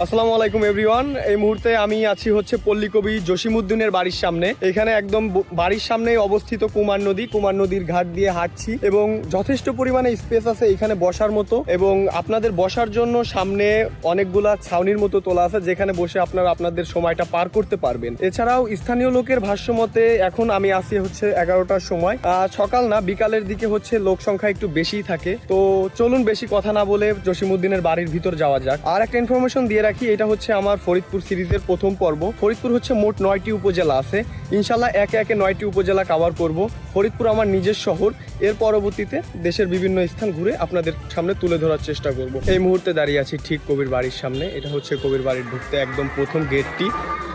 আসসালামু আলাইকুম এভরিওয়ান। এই মুহূর্তে আমি আছি হচ্ছে পল্লীকবি জসিমউদ্দিনের বাড়ির সামনে। এখানে একদম বাড়ির সামনেই অবস্থিত কুমার নদী। কুমার নদীর ঘাট দিয়ে হাঁটছি এবং যথেষ্ট পরিমাণে স্পেস আছে এখানে বসার মতো, এবং আপনাদের বসার জন্য সামনে অনেকগুলা ছাউনির মতো তোলা আছে যেখানে বসে আপনারা আপনাদের সময়টা পার করতে পারবেন। এছাড়াও স্থানীয় লোকের ভাষ্য মতে এখন আমি আসি হচ্ছে 11টার সময়, সকাল না বিকালের দিকে হচ্ছে লোক সংখ্যা একটু বেশিই থাকে। তো চলুন বেশি কথা না বলে জসিমউদ্দিনের বাড়ির ভিতর যাওয়া যাক। আর একটা ইনফরমেশন দিয়ে রাখি, এটা হচ্ছে আমার ফরিদপুর সিরিজের প্রথম পর্ব। ফরিদপুর হচ্ছে মোট 9টি উপজেলা আছে, ইনশাল্লাহ একে একে 9টি উপজেলা কভার করব। ফরিদপুর আমার নিজের শহর, এর পরবর্তীতে দেশের বিভিন্ন স্থান ঘুরে আপনাদের সামনে তুলে ধরার চেষ্টা করব। এই মুহূর্তে দাঁড়িয়ে আছি ঠিক কবির বাড়ির সামনে। এটা হচ্ছে কবির বাড়ির ঢুকতে একদম প্রথম গেটটি।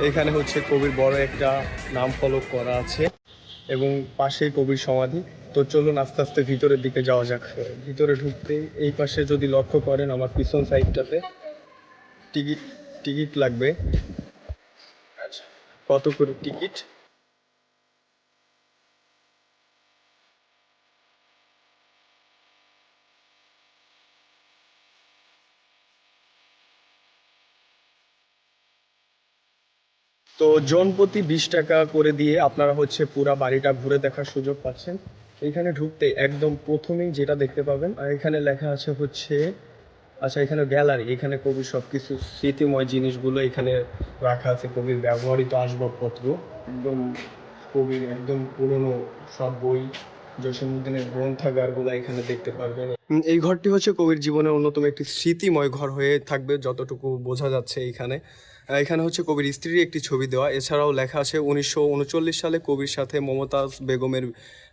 এখানে হচ্ছে কবির বড় একটা নাম ফলক করা আছে এবং পাশেই কবির সমাধি। তো চলুন আস্তে আস্তে ভিতরের দিকে যাওয়া যাক। ভিতরে ঢুকতেই এই পাশে যদি লক্ষ্য করেন আমার পিছন সাইডটাতে টিকিট টিকিট লাগবে। আচ্ছা, কত করে টিকিট? তো জনপ্রতি 20 টাকা করে দিয়ে আপনারা হচ্ছে পুরা বাড়িটা ঘুরে দেখার সুযোগ পাচ্ছেন। এখানে ঢুকতে একদম প্রথমেই যেটা দেখতে পাবেন, আর এখানে লেখা আছে হচ্ছে, আচ্ছা এখানে গ্যালারি, এখানে কবির সব কিছু স্মৃতিময় জিনিসগুলো এখানে রাখা আছে, কবির ব্যবহৃত আসবাবপত্র, একদম কবির একদম পুরনো সব বই, জসীমউদ্দিনের গ্রন্থাগারগুলো এখানে দেখতে পারবেন। এই ঘরটি হচ্ছে কবির জীবনের অন্যতম একটি স্মৃতিময় ঘর হয়ে থাকবে যতটুকু বোঝা যাচ্ছে এখানে। এখানে হচ্ছে কবির স্ত্রীর একটি ছবি দেওয়া, এছাড়াও লেখা আছে 1939 সালে কবির সাথে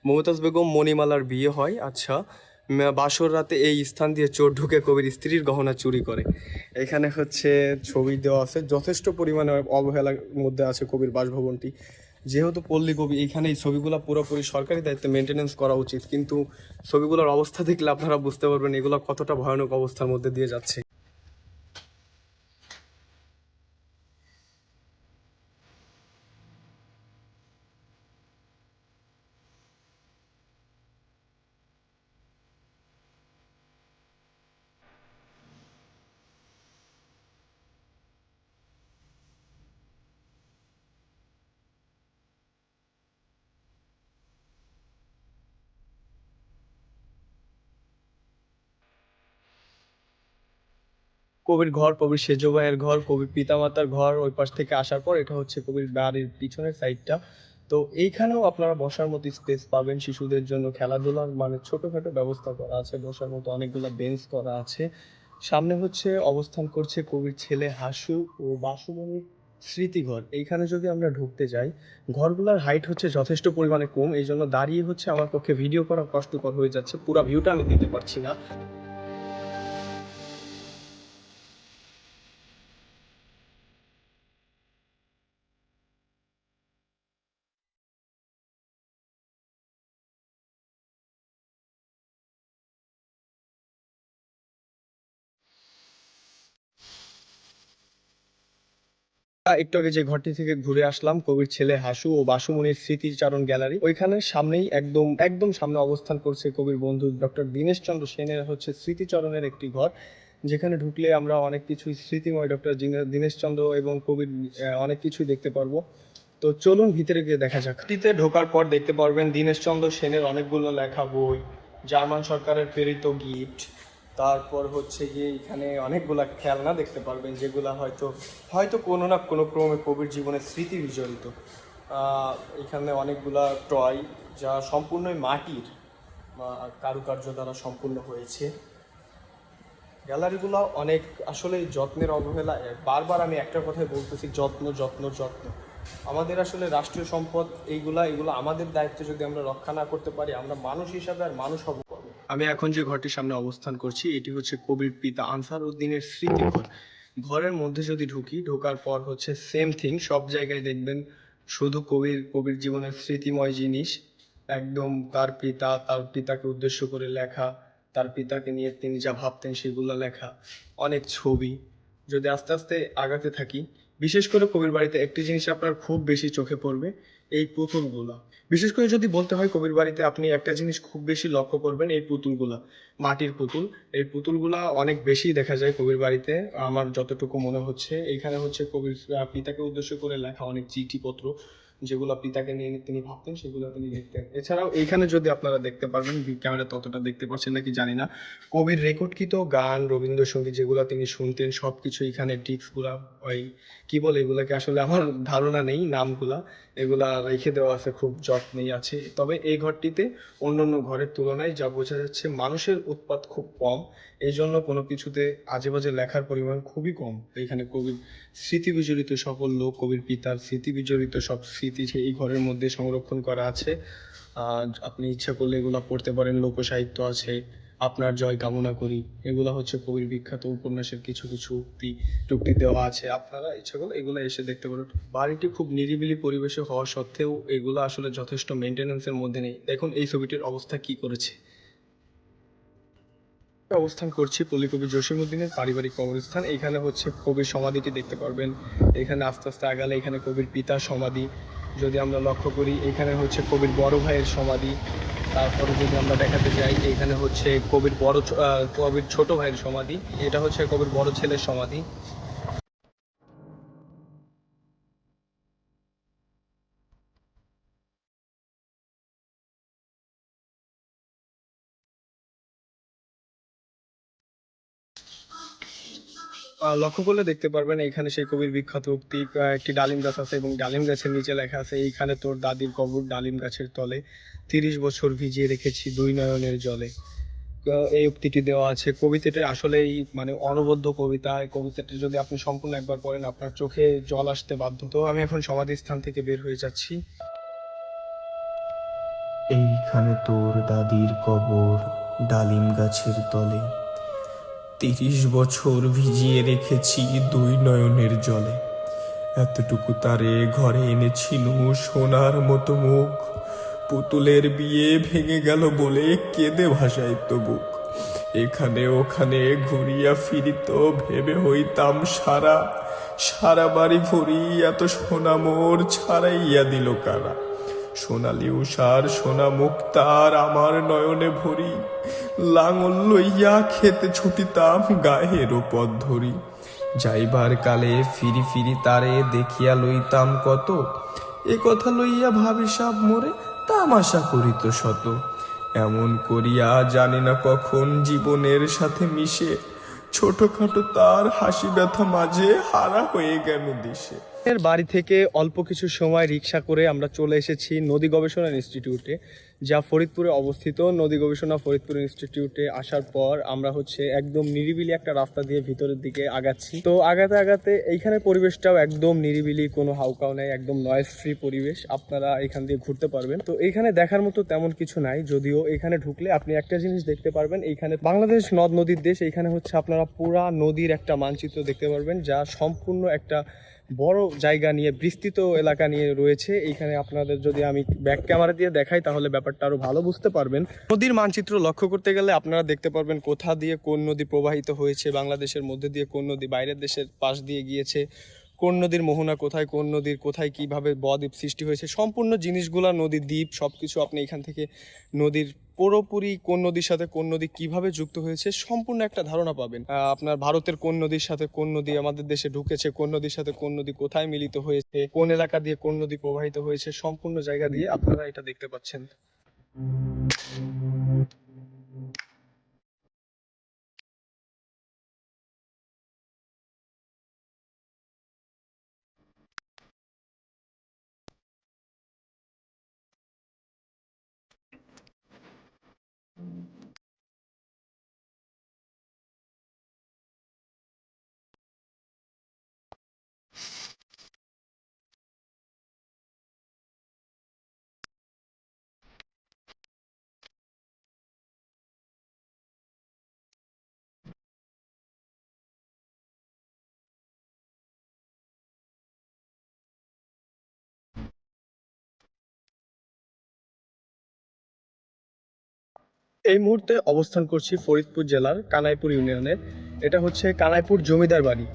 মমতাজ বেগম মণিমালার বিয়ে হয়। আচ্ছা, বাসর রাতে এই স্থান দিয়ে চোর ঢুকে কবির স্ত্রীর গহনা চুরি করে। এখানে হচ্ছে ছবি দেওয়া আছে, যথেষ্ট পরিমাণে অবহেলার মধ্যে আছে কবির বাসভবনটি। যেহেতু পল্লী কবি, এখানে এই ছবিগুলো পুরোপুরি সরকারি দায়িত্বে মেনটেনেন্স করা উচিত, কিন্তু ছবিগুলোর অবস্থা দেখলে আপনারা বুঝতে পারবেন এগুলো কতটা ভয়ানক অবস্থার মধ্যে দিয়ে যাচ্ছে। কবির ঘর, কবির সেজ ভাইয়ের ঘর, কবির পিতামাতার ঘর, ওই পাশ থেকে আসার পর এটা হচ্ছে কবির বাড়ির পিছনের সাইডটা। তো এইখানেও আপনারা বসার মতো স্পেস পাবেন, শিশুদের জন্য খেলাধুলার মানে ছোটখাটো ব্যবস্থা করা আছে, বসার মতো অনেকগুলো বেঞ্চ করা আছে। সামনে হচ্ছে অবস্থান করছে কবির ছেলে হাসু ও বাসুমণির স্মৃতিঘর। এইখানে যদি আমরা ঢুকতে যাই, ঘরগুলোর হাইট হচ্ছে যথেষ্ট পরিমাণে কম, এই জন্য দাঁড়িয়ে হচ্ছে আমার পক্ষে ভিডিও করা কষ্টকর হয়ে যাচ্ছে, পুরো ভিউটা আমি দিতে পারছি না। একটু আগে যে ঘরটি থেকে ঘুরে আসলাম, কবির ছেলে হাসু ও বাসুমণির স্মৃতিচারণ গ্যালারি, ওইখানে সামনেই একদম একদম সামনে অবস্থান করছে কবির বন্ধু ডক্টর দীনেশ চন্দ্র সেনের হচ্ছে স্মৃতিচরণের একটি ঘর, যেখানে ঢুকলে আমরা অনেক কিছু স্মৃতিময় ডক্টর দীনেশ চন্দ্র এবং কবির অনেক কিছুই দেখতে পারবো। তো চলুন ভিতরে গিয়ে দেখা যাক। টিতে ঢোকার পর দেখতে পারবেন দীনেশ চন্দ্র সেনের অনেকগুলো লেখা বই, জার্মান সরকারের প্রেরিত গিফট, তারপর হচ্ছে গিয়ে এখানে অনেকগুলা খেলনা দেখতে পারবেন যেগুলা হয়তো হয়তো কোনো না কোনো ক্রমে কবির জীবনের স্মৃতি বিজড়িত। এখানে অনেকগুলা টয় যা সম্পূর্ণই মাটির কারুকার্য দ্বারা সম্পূর্ণ হয়েছে। গ্যালারিগুলো অনেক আসলে যত্নের অবহেলা, বারবার আমি একটা কথাই বলতেছি, যত্ন যত্ন যত্ন। আমাদের আসলে রাষ্ট্রীয় সম্পদ এগুলো আমাদের দায়িত্বে যদি আমরা রক্ষা না করতে পারি, আমরা মানুষ হিসাবে আর মানুষ হব কবে? আমি এখন যে ঘরটির সামনে অবস্থান করছি এটি হচ্ছে কবির পিতা আনসার উদ্দিনের স্মৃতিঘর। ঘরের মধ্যে যদি ঢুকি, ঢোকার পর হচ্ছে সেম থিং, সব জায়গায় দেখবেন শুধু কবির কবির জীবনের স্মৃতিময় জিনিস। একদম তার পিতাকে উদ্দেশ্য করে লেখা, তার পিতাকে নিয়ে তিনি যা ভাবতেন সেগুলো লেখা, অনেক ছবি। যদি আস্তে আস্তে আগাতে থাকি, বিশেষ করে কবির বাড়িতে একটি জিনিস আপনার খুব বেশি চোখে পড়বে, এই পুতুলগুলা। বিশেষ করে যদি বলতে হয়, কবির বাড়িতে আপনি একটা জিনিস খুব বেশি লক্ষ্য করবেন, এই পুতুলগুলা, মাটির পুতুল। এই পুতুলগুলা অনেক বেশি দেখা যায় কবির বাড়িতে। আমার যতটুকু মনে হচ্ছে এখানে হচ্ছে কবির পিতাকে উদ্দেশ্য করে লেখা অনেক চিঠিপত্র, যেগুলো পিতাকে নিয়ে তিনি ভাবতেন, সেগুলো তিনি লিখতেন। এছাড়াও এইখানে যদি আপনারা দেখতে পারবেন, ক্যামেরা ততটা দেখতে পাচ্ছেন নাকি জানি না, কবির রেকর্ডকৃত গান, রবীন্দ্রসঙ্গীত যেগুলো তিনি শুনতেন সবকিছু এখানে ডিস্কগুলা, ওই কি বলে এগুলাকে, আসলে আমার ধারণা নেই নামগুলা, এগুলা রেখে দেওয়া আছে, খুব যত্নেই আছে। তবে এই ঘরটিতে অন্যান্য ঘরের তুলনায় যা বোঝা যাচ্ছে, মানুষের উৎপাত খুব কম, এই জন্য কোনো কিছুতে আজে বাজে লেখার পরিমাণ খুবই কম। এখানে কবির স্মৃতি বিজড়িত সকল লোক, কবির পিতার স্মৃতি বিজড়িত সব স্মৃতি এই ঘরের মধ্যে সংরক্ষণ করা আছে। আপনি ইচ্ছা করলে এগুলো পড়তে পারেন। লোকসাহিত্য আছে, আপনার জয় কামনা করি, এগুলো হচ্ছে কবির বিখ্যাত উপন্যাসের কিছু কিছু উক্তি টুক্তি দেওয়া আছে। আপনারা ইচ্ছা করলে এগুলো এসে দেখতে পারেন। বাড়িটি খুব নিরিবিলি পরিবেশে হওয়া সত্ত্বেও এগুলো আসলে যথেষ্ট মেনটেন্যান্সের মধ্যে নেই। দেখুন এই ছবিটির অবস্থা কি করেছে। অবস্থান করছি পল্লীকবি জসীমউদ্দিনের পারিবারিক কবরস্থান। এখানে হচ্ছে কবির সমাধিটি দেখতে পারবেন। এখানে আস্তে আস্তে আগালে এখানে কবির পিতার সমাধি। যদি আমরা লক্ষ্য করি, এখানে হচ্ছে কবির বড় ভাইয়ের সমাধি। তারপরে যদি আমরা দেখাতে যাই, এখানে হচ্ছে কবির ছোট ভাইয়ের সমাধি। এটা হচ্ছে কবির বড় ছেলের সমাধি। লক্ষ্য করলে দেখতে পারবেন এখানে সেই কবির বিখ্যাত উক্তি, একটি ডালিম গাছ আছে এবং ডালিম গাছের নিচে লেখা আছে, এইখানে তোর দাদির কবর ডালিম গাছের তলে, 30 বছর ভিজিয়ে রেখেছি দুই নয়নের জলে। এই উক্তিটি দেওয়া আছে। কবিতাটি আসলেই মানে অনবদ্য কবিতা। এই কবিতাটি যদি আপনি সম্পূর্ণ একবার পড়েন, আপনার চোখে জল আসতে বাধ্য। তো আমি এখন সমাধিস্থান থেকে বের হয়ে যাচ্ছি। এইখানে তোর দাদির কবর ডালিম গাছের তলে, 30 বছর ভিজিয়ে রেখেছি দুই নয়নের জলে। এতটুকু তারে ঘরে এনেছিল সোনার মতো মুখ, পুতুলের বিয়ে ভেঙে গেল বলে কেঁদে ভাসাইত বুক। এখানে ওখানে ঘুরিয়া ফিরিত ভেবে হইতাম সারা, সারা বাড়ি ভরি এত সোনা মোর ছাড়াইয়া দিল কারা। সোনালি উষার সোনা মুক্তার আমার নয়নে ভরি, লাঙল লইয়া খেতে ছুটিতাম গায়ের পথ ধরি। যাইবার কালে ফিরি ফিরি তারে দেখিয়া লইতাম কত, এ কথা লইয়া ভাবি সব মোরে তামাশা করিত শত। এমন করিয়া জানি না কখন জীবনের সাথে মিশে, ছোটখাটো তার হাসি ব্যথা মাঝে হারা হয়ে গেল দিশে। এর বাড়ি থেকে অল্প কিছু সময় রিক্সা করে আমরা চলে এসেছি নদী গবেষণা ইনস্টিটিউটে, যা ফরিদপুরে অবস্থিত। নদী গবেষণা ফরিদপুর ইনস্টিটিউটে আসার পর আমরা হচ্ছে একদম নিরিবিলি একটা রাস্তা দিয়ে ভিতরের দিকে আগাচ্ছি। তো আগাতে আগাতে এইখানে পরিবেশটাও একদম নিরিবিলি, কোনো হাউকাও নেই, একদম নয়েজ ফ্রি পরিবেশ। আপনারা এখান দিয়ে ঘুরতে পারবেন। তো এইখানে দেখার মতো তেমন কিছু নাই, যদিও এখানে ঢুকলে আপনি একটা জিনিস দেখতে পারবেন। এইখানে বাংলাদেশ নদ নদীর দেশ, এইখানে হচ্ছে আপনারা পুরা নদীর একটা মানচিত্র দেখতে পারবেন, যা সম্পূর্ণ একটা বড় জায়গা নিয়ে, বিস্তৃত এলাকা নিয়ে রয়েছে। এইখানে আপনাদের যদি আমি ব্যাক ক্যামেরা দিয়ে দেখাই, তাহলে ব্যাপারটা আরো ভালো বুঝতে পারবেন। নদীর মানচিত্র লক্ষ্য করতে গেলে আপনারা দেখতে পারবেন কোথা দিয়ে কোন নদী প্রবাহিত হয়েছে, বাংলাদেশের মধ্যে দিয়ে কোন নদী বাইরের দেশের পাশ দিয়ে গিয়েছে, কোন নদীর মোহনা কোথায়, কোন নদীর কোথায় কিভাবে বদ্বীপ সৃষ্টি হয়েছে, সম্পূর্ণ জিনিসগুলা, নদীর দ্বীপ সবকিছু আপনি এখান থেকে নদীর পুরোপুরি কোন নদীর সাথে কোন নদী কিভাবে যুক্ত হয়েছে সম্পূর্ণ একটা ধারণা পাবেন। আপনার ভারতের কোন নদীর সাথে কোন নদী আমাদের দেশে ঢুকেছে, কোন নদীর সাথে কোন নদী কোথায় মিলিত হয়েছে, কোন এলাকা দিয়ে কোন নদী প্রবাহিত হয়েছে, সম্পূর্ণ জায়গা দিয়ে আপনারা এটা দেখতে পাচ্ছেন। এই মুহূর্তে অবস্থান করছি ফরিদপুর জেলার কানাইপুর ইউনিয়নের। এটা হচ্ছে কানাইপুর জমিদার বাড়ি।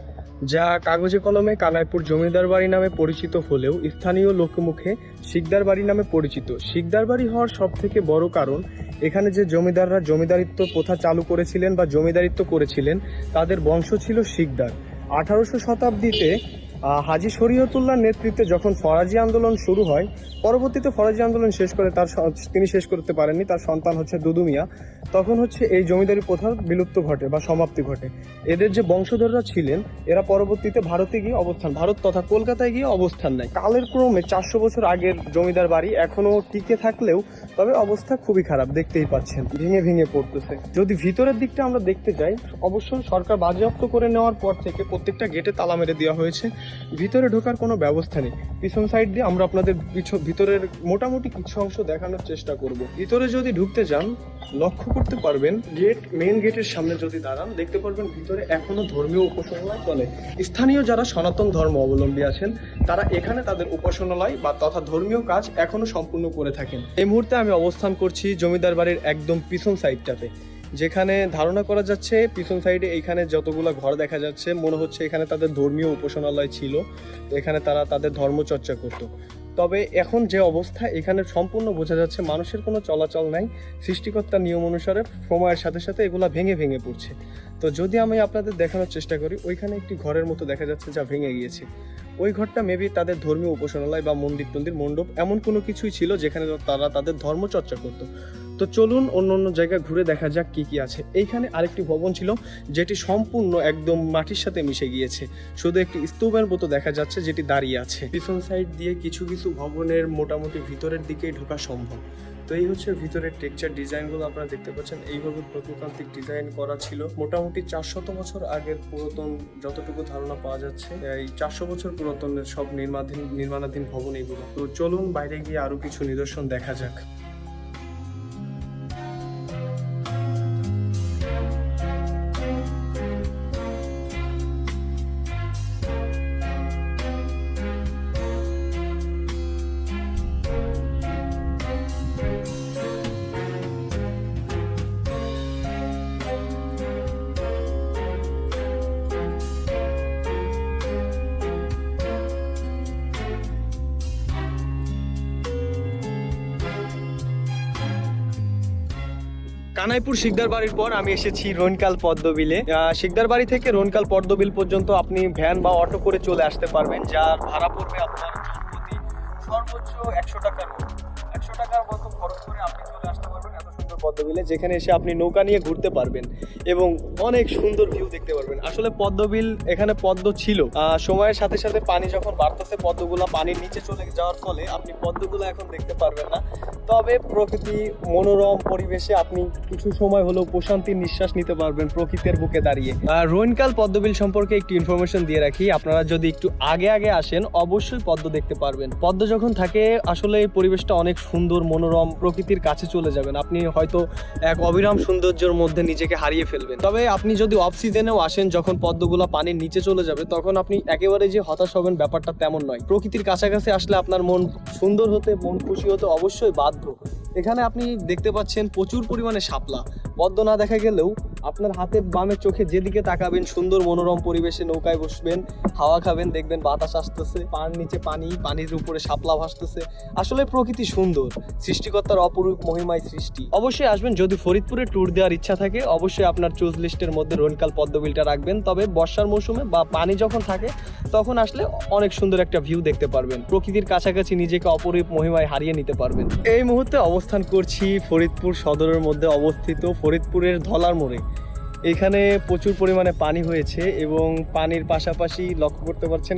যা কাগজে কলমে কানাইপুর জমিদার বাড়ি নামে পরিচিত হলেও স্থানীয় লোকমুখে শিকদার বাড়ি নামে পরিচিত। শিকদার বাড়ি হওয়ার সব থেকে বড় কারণ এখানে যে জমিদাররা জমিদারিত্ব প্রথা চালু করেছিলেন বা জমিদারিত্ব করেছিলেন তাদের বংশ ছিল শিকদার। 18শো শতাব্দীতে হাজী শরীয়তুল্লাহর নেতৃত্বে যখন ফরাজি আন্দোলন শুরু হয়, পরবর্তীতে ফরাজি আন্দোলন শেষ করে তিনি শেষ করতে পারেননি, তার সন্তান হচ্ছে দুদু মিয়া, তখন হচ্ছে এই জমিদারি প্রথার বিলুপ্ত ঘটে বা সমাপ্তি ঘটে। এদের যে বংশধররা ছিলেন এরা পরবর্তীতে ভারতে গিয়ে ভারত তথা কলকাতায় গিয়ে অবস্থান নেয়। কালের ক্রমে 400 বছর আগের জমিদার বাড়ি এখনো টিকে থাকলেও তবে অবস্থা খুবই খারাপ, দেখতেই পাচ্ছেন ভেঙে ভেঙে পড়তেছে। যদি ভিতরের দিকটা আমরা দেখতে যাই, অবশ্যই সরকার বাজেয়াপ্ত করে নেওয়ার পর থেকে প্রত্যেকটা গেটে তালা মেরে দেওয়া হয়েছে, ভিতরে ঢোকার কোনো ব্যবস্থা নেই। পিছন সাইড দিয়ে আমরা আপনাদের ভিতরের মোটামুটি কিছু অংশ দেখানোর চেষ্টা করব। ভিতরে যদি ঢুকতে যান লক্ষ্য করতে পারবেন মেন গেটের সামনে যদি দাঁড়ান দেখতে পারবেন ভিতরে এখনো ধর্মীয় উপাসনালয় চলে। স্থানীয় যারা সনাতন ধর্ম অবলম্বী আছেন তারা এখানে তাদের উপাসনালয় বা তথা ধর্মীয় কাজ এখনো সম্পূর্ণ করে থাকেন। এই মুহূর্তে আমি অবস্থান করছি জমিদার বাড়ির একদম পিছন সাইডটাতে, যেখানে ধারণা করা যাচ্ছে পিছন সাইডে এইখানে যতগুলো ঘর দেখা যাচ্ছে মনে হচ্ছে এখানে তাদের ধর্মীয় উপাসনালয় ছিল, এখানে তারা তাদের ধর্মচর্চা করত। তবে এখন যে অবস্থা এখানে সম্পূর্ণ বোঝা যাচ্ছে মানুষের কোনো চলাচল নাই, সৃষ্টিকর্তার নিয়ম অনুসারে সময়ের সাথে সাথে এগুলা ভেঙে ভেঙে পড়ছে। তো যদি আমি আপনাদের দেখানোর চেষ্টা করি, ওইখানে একটি ঘরের মতো দেখা যাচ্ছে যা ভেঙে গিয়েছে। ওই ঘরটা মেবি তাদের ধর্মীয় উপাসনালয় বা মন্দির মণ্ডপ এমন কোনো কিছুই ছিল যেখানে তারা তাদের ধর্মচর্চা করতো। তো চলুন অন্য অন্য জায়গায় ঘুরে দেখা যাক কি কি আছে। এইখানে আরেকটি ভবন ছিল যেটি সম্পূর্ণ একদম মাটির সাথে মিশে গিয়েছে, শুধু একটি স্তূপের মতো দেখা যাচ্ছে যেটি দাঁড়িয়ে আছে। পিছন সাইড দিয়ে কিছু কিছু ভবনের মোটামুটি ভিতরের দিকেই ঢোকা সম্ভব। তো এই হচ্ছে ভিতরের টেক্সচার ডিজাইনগুলো আপনারা দেখতে পাচ্ছেন, এইভাবে প্রত্নতান্ত্রিক ডিজাইন করা ছিল। মোটামুটি 400 বছর আগের পুরাতন যতটুকু ধারণা পাওয়া যাচ্ছে, এই 400 বছর পুরাতনের সব নির্মাণাধীন ভবন এগুলো। তো চলুন বাইরে গিয়ে আরো কিছু নিদর্শন দেখা যাক। কানাইপুর শিকদার বাড়ির পর আমি এসেছি রনকাল পদ্মবিলে। শিকদার বাড়ি থেকে রনকাল পদ্মবিল পর্যন্ত আপনি ভ্যান বা অটো করে চলে আসতে পারবেন, যার ভাড়া পড়বে আপনার জনপ্রতি সর্বোচ্চ 100 টাকার মতো। 100 টাকার মতো খরচ করে আপনি চলে আসতে পারবেন এত সুন্দর পদ্মবিলে, যেখানে এসে আপনি নৌকা নিয়ে ঘুরতে পারবেন এবং অনেক সুন্দর ভিউ দেখতে পারবেন। আসলে পদ্মবিল এখানে পদ্ম ছিল, সময়ের সাথে সাথে পানি যখন বাড়তেছে পদ্মগুলা পানির নিচে চলে যাওয়ার ফলে আপনি পদ্মগুলো এখন দেখতে পারবেন না। তবে প্রকৃতি মনোরম পরিবেশে আপনি কিছু সময় হলেও প্রশান্তির নিঃশ্বাস নিতে পারবেন প্রকৃতির বুকে দাঁড়িয়ে। রনকাল পদ্মবিল সম্পর্কে একটু ইনফরমেশন দিয়ে রাখি, আপনারা যদি একটু আগে আগে আসেন অবশ্যই পদ্ম দেখতে পারবেন। পদ্ম যখন থাকে আসলে এই পরিবেশটা অনেক সুন্দর মনোরম, প্রকৃতির কাছে চলে যাবেন, আপনি হয়তো এক অবিরাম সৌন্দর্যের মধ্যে নিজেকে হারিয়ে ফেলবেন। তবে আপনি যদি অফ সিজনেও আসেন, যখন পদ্মগুলা পানির নিচে চলে যাবে তখন আপনি একেবারে যে হতাশ হবেন ব্যাপারটা তেমন নয়। প্রকৃতির কাছাকাছি আসলে আপনার মন সুন্দর হতে, মন খুশি হতে অবশ্যই বাধ্য। এখানে আপনি দেখতে পাচ্ছেন প্রচুর পরিমাণে শাপলা। পদ্ম না দেখা গেলেও আপনার হাতের বামে চোখে যেদিকে তাকাবেন সুন্দর মনোরম পরিবেশে নৌকায় বসবেন, হাওয়া খাবেন, দেখবেন বাতাস আসতেছে, পার নিচে পানির উপরে শাপলা ভাসতেছে। আসলে প্রকৃতি সুন্দর, সৃষ্টিকর্তার অপরূপ মহিমায় সৃষ্টি। অবশ্যই আসবেন, যদি ফরিদপুরে ট্যুর দেওয়ার ইচ্ছা থাকে অবশ্যই আপনার চুজ লিস্টের মধ্যে রনকাল পদ্মবিলটা রাখবেন। তবে বর্ষার মৌসুমে বা পানি যখন থাকে তখন আসলে অনেক সুন্দর একটা ভিউ দেখতে পারবেন, প্রকৃতির কাছাকাছি নিজেকে অপরূপ মহিমায় হারিয়ে নিতে পারবেন। এই মুহূর্তে অবস্থান করছি ফরিদপুর সদরের মধ্যে অবস্থিত ফরিদপুরের ধলার মোড়ে। এখানে প্রচুর পরিমাণে পানি হয়েছে এবং পানির পাশাপাশি লক্ষ্য করতে পারছেন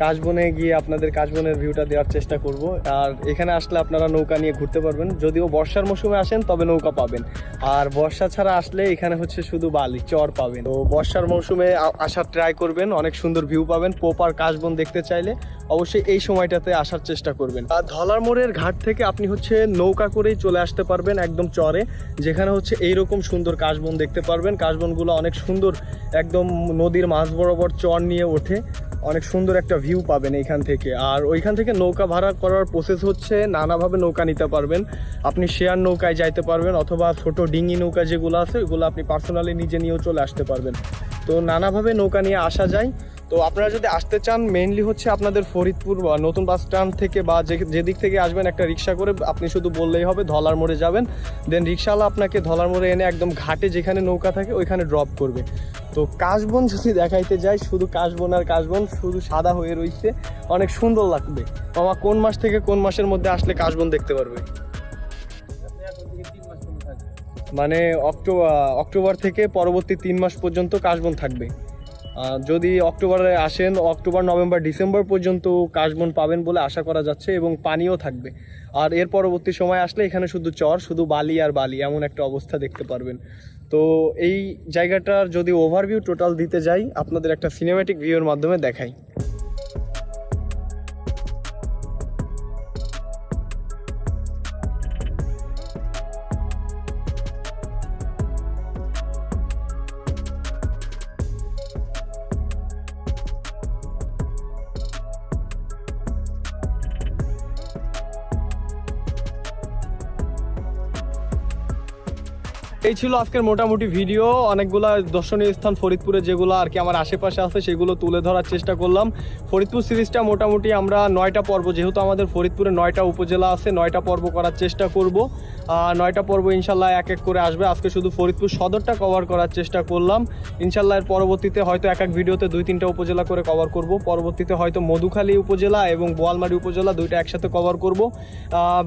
কাশবনে গিয়ে আপনাদের কাশবনের ভিউটা দেওয়ার চেষ্টা করব। আর এখানে আসলে আপনারা নৌকা নিয়ে ঘুরতে পারবেন, যদিও বর্ষার মৌসুমে আসেন তবে নৌকা পাবেন, আর বর্ষা ছাড়া আসলে এখানে হচ্ছে শুধু বালি চর পাবেন। তো বর্ষার মৌসুমে আসার ট্রাই করবেন, অনেক সুন্দর ভিউ পাবেন। পোপার কাশবন দেখতে চাইলে অবশ্যই এই সময়টাতে আসার চেষ্টা করবেন। আর ধলার মোড়ের ঘাট থেকে আপনি হচ্ছে নৌকা করেই চলে আসতে পারবেন একদম চরে, যেখানে হচ্ছে এইরকম সুন্দর কাশবন দেখতে পারবেন। কাশবনগুলো অনেক সুন্দর, একদম নদীর মাঝ বরাবর চর নিয়ে ওঠে, অনেক সুন্দর একটা ভিউ পাবেন এইখান থেকে। আর ওইখান থেকে নৌকা ভাড়া করার প্রসেস হচ্ছে নানাভাবে নৌকা নিতে পারবেন। আপনি শেয়ার নৌকায় যাইতে পারবেন, অথবা ছোট ডিঙি নৌকা যেগুলো আছে ওগুলো আপনি পার্সোনালি নিজে নিয়েও চলে আসতে পারবেন। তো নানাভাবে নৌকা নিয়ে আসা যায়। তো আপনারা যদি আসতে চান মেইনলি হচ্ছে আপনাদের ফরিদপুর বা নতুন বাস স্ট্যান্ড থেকে বা যেদিক থেকে আসবেন একটা রিক্সা করে আপনি শুধু বললেই হবে ধলার মোড়ে যাবেন, দেন রিক্সাওয়ালা আপনাকে ধলার মোড়ে এনে একদম ঘাটে যেখানে নৌকা থাকে ওইখানে ড্রপ করবে। তো কাশবন যদি দেখাইতে যাই, শুধু কাশবন আর কাশবন, শুধু সাদা হয়ে রয়েছে, অনেক সুন্দর লাগবে। মামা কোন মাস থেকে কোন মাসের মধ্যে আসলে কাশবন দেখতে পারবে? মানে অক্টোবর থেকে পরবর্তী 3 মাস পর্যন্ত কাশবন থাকবে। যদি অক্টোবরে আসেন, অক্টোবর নভেম্বর ডিসেম্বর পর্যন্ত কাশবন পাবেন বলে আশা করা যাচ্ছে, এবং পানিও থাকবে। আর এর পরবর্তী সময় আসলে এখানে শুধু চর, শুধু বালি আর বালি, এমন একটা অবস্থা দেখতে পারবেন। তো এই জায়গাটার যদি ওভারভিউ টোটাল দিতে যাই, আপনাদের একটা সিনেম্যাটিক ভিউর মাধ্যমে দেখাই। এই ছিল আজকের মোটামুটি ভিডিও। অনেকগুলা দর্শনীয় স্থান ফরিদপুরে যেগুলো আর কি আমার আশেপাশে আছে সেগুলো তুলে ধরার চেষ্টা করলাম। ফরিদপুর সিরিজটা মোটামুটি আমরা 9টা পর্ব, যেহেতু আমাদের ফরিদপুরে 9টা উপজেলা আছে, 9টা পর্ব করার চেষ্টা করব। 9টা পর্ব ইনশাল্লাহ এক এক করে আসবে। আজকে শুধু ফরিদপুর সদরটা কভার করার চেষ্টা করলাম। ইনশাল্লাহ এর পরবর্তীতে হয়তো এক এক ভিডিওতে 2-3টা উপজেলা করে কভার করব। পরবর্তীতে হয়তো মধুখালী উপজেলা এবং বোয়ালমারী উপজেলা দুইটা একসাথে কভার করব।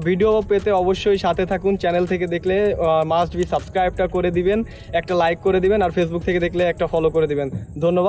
ভিডিও পেতে অবশ্যই সাথে থাকুন। চ্যানেল থেকে দেখলে মাস্ট বি সাবস্ক্রাইবটা করে দিবেন, একটা লাইক করে দিবেন, আর ফেসবুক থেকে দেখলে একটা ফলো করে দিবেন। ধন্যবাদ।